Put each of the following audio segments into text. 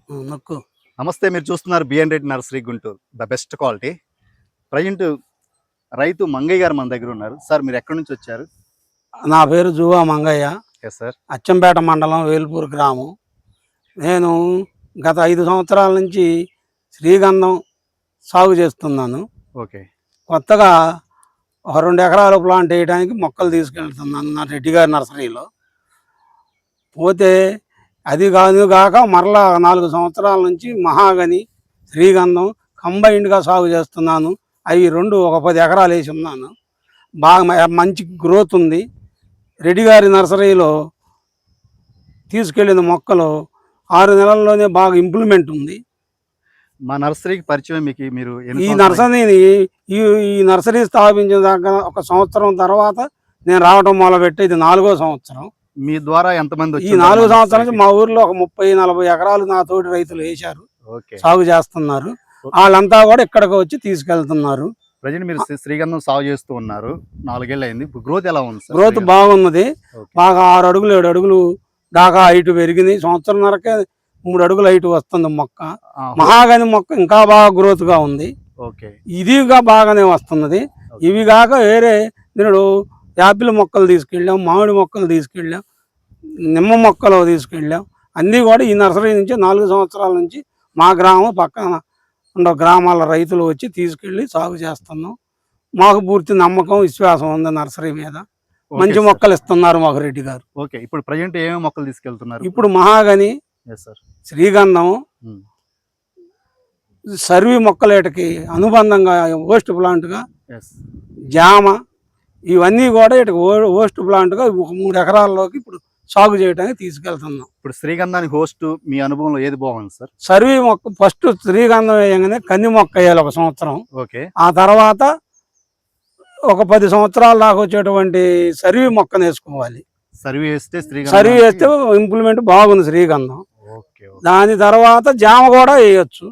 నొక్కు. నమస్తే, మీరు చూస్తున్నారు BN Reddy nursery Guntur, the best quality. Present రైతు మంగయ్య గారు మన దగ్గర ఉన్నారు. సార్, మీరు ఎక్కడి నుంచి వచ్చారు? నా పేరు జువా మంగయ్య. Yes sir. అచ్చంపేట మండలం వేల్పూర్ గ్రామం. నేను గత 5 సంవత్సరాల నుంచి శ్రీగంధం సాగు చేస్తున్నాను. ఓకే. కొత్తగా ఒక 2 ఎకరాల ప్లాంట్ వేయడానికి మొక్కలు తీసుకెళ్తున్నాను నా రెడ్డి గారి నర్సరీలో. పోతే అది కాక మరలా 4 సంవత్సరాల నుంచి మహాగని, శ్రీగంధం కంబైన్డ్గా సాగు చేస్తున్నాను. అవి 2 ఒక 10 ఎకరాలు వేసి ఉన్నాను. బాగా మంచి గ్రోత్ ఉంది. రెడ్డి గారి నర్సరీలో తీసుకెళ్ళిన మొక్కలు 6 నెలల్లోనే బాగా ఇంప్లిమెంట్ ఉంది. మా నర్సరీకి పరిచయం మీకు మీరు ఈ నర్సరీని ఈ నర్సరీ స్థాపించిన దగ్గర 1 సంవత్సరం తర్వాత నేను రావడం మొదలుపెట్టి ఇది 4వ సంవత్సరం. మీ ద్వారా ఎంతమంది ఈ 4 సంవత్సరాల నుంచి మా ఊర్లో ఒక 30-40 ఎకరాలు నా తోటి రైతులు వేశారు, సాగు చేస్తున్నారు. వాళ్ళంతా కూడా ఇక్కడికి వచ్చి తీసుకెళ్తున్నారు. ప్రజెంట్ మీరు శ్రీగంధం సాగు చేస్తూ ఉన్నారు, 4 ఏళ్ళు అయింది. గ్రోత్ ఎలా ఉంది? గ్రోత్ బాగున్నది. బాగా 6 అడుగులు 7 అడుగులు దాకా హైట్ పెరిగింది. సంవత్సరంన్నరకే 3 అడుగుల హైట్ వస్తుంది మొక్క. మహాగని మొక్క ఇంకా బాగా గ్రోత్ గా ఉంది. ఇదిగా బాగానే వస్తున్నది. ఇవి కాక వేరే నేను యాపిల్ మొక్కలు తీసుకెళ్ళాం, మామిడి మొక్కలు తీసుకెళ్ళాం, నిమ్మ మొక్కలు తీసుకెళ్ళాం. అన్నీ కూడా ఈ నర్సరీ నుంచి 4 సంవత్సరాల నుంచి మా గ్రామం పక్కన ఉన్న గ్రామాల రైతులు వచ్చి తీసుకెళ్ళి సాగు చేస్తున్నాం. మాకు పూర్తి నమ్మకం, విశ్వాసం ఉంది నర్సరీ మీద. మంచి మొక్కలు ఇస్తున్నారు మాకు రెడ్డి గారు. ఓకే. ఇప్పుడు ప్రజెంట్ ఏమేమి మొక్కలు తీసుకెళ్తున్నారు? ఇప్పుడు మహాగని, శ్రీగంధం, సర్వీ మొక్కలేటకి అనుబంధంగా ఓస్ట్ ప్లాంట్గా జామ, ఇవన్నీ కూడా ఇటు ఓస్ట్ ప్లాంట్గా 3 ఎకరాల్లోకి ఇప్పుడు సాగు చేయడానికి తీసుకెళ్తున్నాం. ఇప్పుడు శ్రీగంధానికి హోస్ట్ మీ అనుభవంలో ఏది బాగుంది సార్? సర్వీ మొక్క ఫస్ట్ శ్రీగంధం వేయగానే కంది మొక్క వేయాలి 1 సంవత్సరం. ఓకే. ఆ తర్వాత ఒక 10 సంవత్సరాల దాకా వచ్చేటువంటి సర్వీ మొక్కను వేసుకోవాలి. సర్వీ వేస్తే ఇంప్లిమెంట్ బాగుంది శ్రీగంధం. దాని తర్వాత జామ కూడా వేయచ్చు.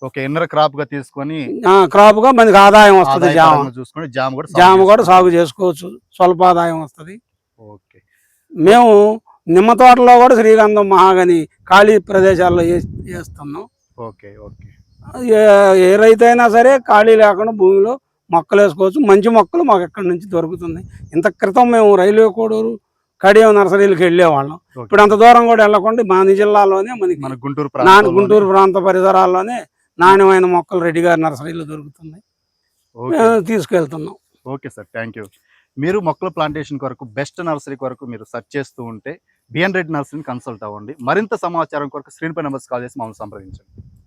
ఓకే. ఇన్నర్ క్రాప్ గా తీసుకొని క్రాప్ గా మనకి ఆదాయం వస్తుంది. జామ కూడా సాగు చేసుకోవచ్చు, స్వల్ప ఆదాయం వస్తుంది. ఓకే. మేము నిమ్మ తోటలో కూడా శ్రీగంధం, మహాగని ఖాళీ ప్రదేశాల్లో వేస్తున్నాం. ఓకే. ఓకే. ఏ రైతు అయినా సరే ఖాళీ లేకుండా భూమిలో మొక్కలు వేసుకోవచ్చు. మంచి మొక్కలు మాకు ఎక్కడి నుంచి దొరుకుతుంది. ఇంత క్రితం మేము రైల్వే కోడూరు, కడియం నర్సరీలకు వెళ్ళేవాళ్ళం. ఇప్పుడు అంత దూరం కూడా వెళ్ళకుండా మన జిల్లాలోనే మన గుంటూరు ప్రాంత పరిసరాల్లోనే నాణ్యమైన మొక్కలు రెడ్డి గారి నర్సరీలో దొరుకుతున్నాయి. తీసుకెళ్తున్నాం. Okay sir, thank you. మీరు మొక్కల ప్లాంటేషన్ కొరకు, బెస్ట్ నర్సరీ కొరకు మీరు సెర్చ్ చేస్తూ ఉంటే బిఎన్ రెడ్డి నర్సరీని కన్సల్ట్ అవ్వండి. మరింత సమాచారం కొరకు స్క్రీన్ పై నెంబర్స్ కాల్ చేసి మమ్మల్ని సంప్రదించండి.